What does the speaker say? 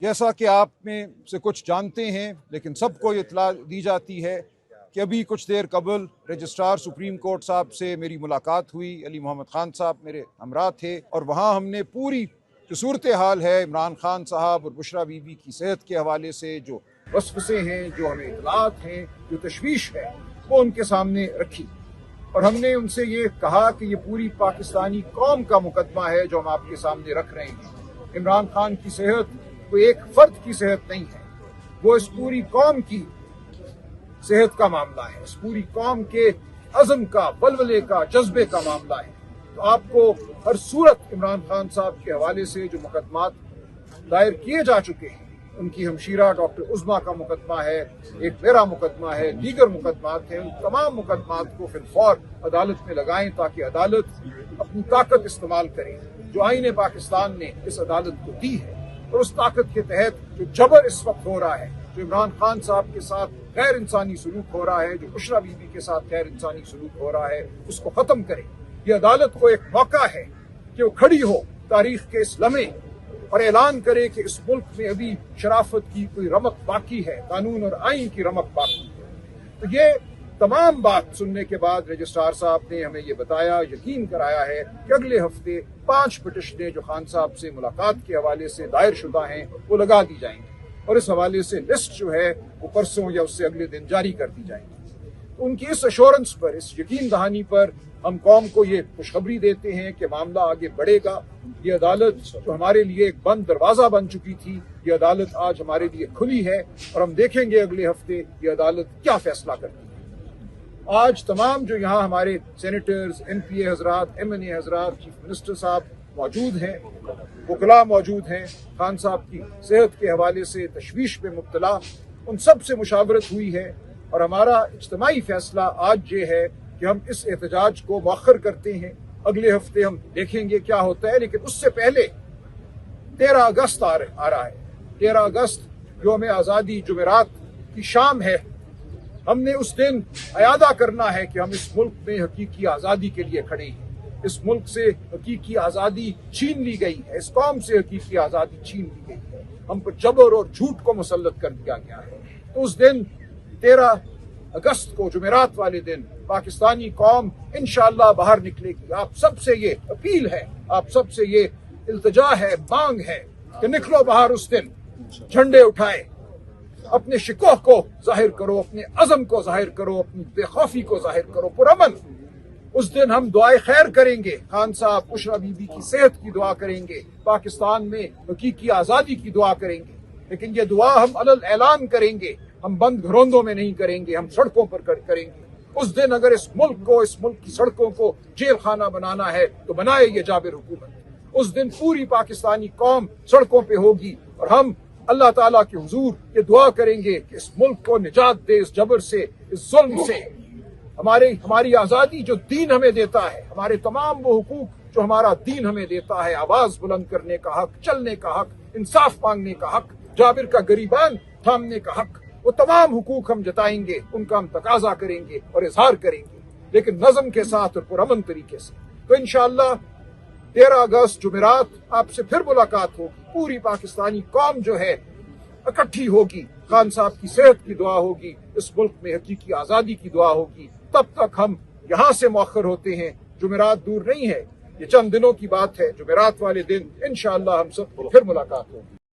जैसा कि आप में से कुछ जानते हैं, लेकिन सबको इत्तला दी जाती है कि अभी कुछ देर कबल रजिस्ट्रार सुप्रीम कोर्ट साहब से मेरी मुलाकात हुई। अली मोहम्मद खान साहब मेरे हमरा थे और वहाँ हमने पूरी जो सूरत हाल है इमरान खान साहब और बुशरा बीबी की सेहत के हवाले से जो वसवसे हैं, जो हमें इत्तलात हैं, जो तशवीश है, वो उनके सामने रखी और हमने उनसे ये कहा कि ये पूरी पाकिस्तानी कौम का मुकदमा है जो हम आपके सामने रख रहे हैं। इमरान खान की सेहत कोई एक फर्द की सेहत नहीं है, वो इस पूरी कौम की सेहत का मामला है, इस पूरी कौम के अज़म का, बलवले का, जज्बे का मामला है। तो आपको हर सूरत इमरान खान साहब के हवाले से जो मुकदमात दायर किए जा चुके हैं, उनकी हमशीरा डॉक्टर उज़्मा का मुकदमा है, एक मेरा मुकदमा है, दीगर मुकदमात हैं, उन तमाम मुकदमात को फिलफौर अदालत में लगाएं ताकि अदालत अपनी ताकत इस्तेमाल करे जो आईन पाकिस्तान ने इस अदालत को दी है। और उस ताकत के तहत जो जबर इस वक्त हो रहा है, जो इमरान खान साहब के साथ गैर इंसानी सलूक हो रहा है, जो बुशरा बीबी के साथ गैर इंसानी सलूक हो रहा है, उसको खत्म करे। ये अदालत को एक मौका है कि वो खड़ी हो तारीख के इस लम्हे और ऐलान करे कि इस मुल्क में अभी शराफत की कोई रमक बाकी है, कानून और आइन की रमक बाकी है। तो ये तमाम बात सुनने के बाद रजिस्ट्रार साहब ने हमें ये बताया, यकीन कराया है कि अगले हफ्ते 5 पिटिशनें जो खान साहब से मुलाकात के हवाले से दायर शुदा हैं वो लगा दी जाएंगी और इस हवाले से लिस्ट जो है वो परसों या उससे अगले दिन जारी कर दी जाएगी। तो उनकी इस एश्योरेंस पर, इस यकीन दहानी पर हम कौम को ये खुशखबरी देते हैं कि मामला आगे बढ़ेगा। ये अदालत जो हमारे लिए एक बंद दरवाजा बन चुकी थी, ये अदालत आज हमारे लिए खुली है और हम देखेंगे अगले हफ्ते ये अदालत क्या फैसला करती है। आज तमाम जो यहाँ हमारे सेनेटर्स, NPA हजरात, MNA हजरात, चीफ मिनिस्टर साहब मौजूद हैं, वकला मौजूद हैं, खान साहब की सेहत के हवाले से तशवीश में मुब्तला, उन सब से मुशावरत हुई है और हमारा इज्तिमाई फैसला आज ये है कि हम इस एहतजाज को मौखर करते हैं। अगले हफ्ते हम देखेंगे क्या होता है, लेकिन उससे पहले 13 अगस्त आ रहा है। 13 अगस्त यौम आज़ादी जुमेरात की शाम है। हमने उस दिन अयादा करना है कि हम इस मुल्क में हकीकी आज़ादी के लिए खड़े हैं। इस मुल्क से हकीकी आज़ादी छीन ली गई है, इस कौम से हकीकी आज़ादी छीन ली गई है, हम पर जबर और झूठ को मुसल्लत कर दिया गया है। तो उस दिन 13 अगस्त को जुमेरात वाले दिन पाकिस्तानी कौम इंशाअल्लाह बाहर निकलेगी। आप सबसे ये अपील है, आप सबसे ये इल्तिजा है, मांग है कि निकलो बाहर उस दिन, झंडे उठाए, अपने शिकोह को जाहिर करो, अपने अज़म को जाहिर करो, अपनी बेखौफी को जाहिर करो, पुरअमन। उस दिन हम दुआए खैर करेंगे, खान साहब, बुशरा बीबी की सेहत की दुआ करेंगे, पाकिस्तान में हकीकी आज़ादी की दुआ करेंगे। लेकिन ये दुआ हम अलल ऐलान करेंगे, हम बंद घरोंदों में नहीं करेंगे, हम सड़कों पर करेंगे। उस दिन अगर इस मुल्क को, इस मुल्क की सड़कों को जेल खाना बनाना है तो बनाए ये जाबिर हुकूमत। उस दिन पूरी पाकिस्तानी कौम सड़कों पे होगी और हम अल्लाह ताला के हुजूर ये दुआ करेंगे कि इस मुल्क को निजात दे, इस जबर से, इस जुल्म से। हमारी आज़ादी जो दीन हमें देता है, हमारे तमाम वो हुकूक जो हमारा दीन हमें देता है, आवाज बुलंद करने का हक, चलने का हक, इंसाफ मांगने का हक, जाबिर का गरीबान थामने का हक, वो तमाम हुकूक हम जताएंगे, उनका हम तकाजा करेंगे और इजहार करेंगे, लेकिन नज़म के साथ और पुरअमन तरीके से। तो इंशाअल्लाह 13 अगस्त जुमेरात आपसे फिर मुलाकात होगी। पूरी पाकिस्तानी कौम जो है इकट्ठी होगी, खान साहब की सेहत की दुआ होगी, इस मुल्क में हकीकी आज़ादी की दुआ होगी। तब तक हम यहाँ से मौखर होते हैं, जुमेरात दूर नहीं है, ये चंद दिनों की बात है। जुमेरात वाले दिन इंशाअल्लाह हम सब फिर मुलाकात होगी।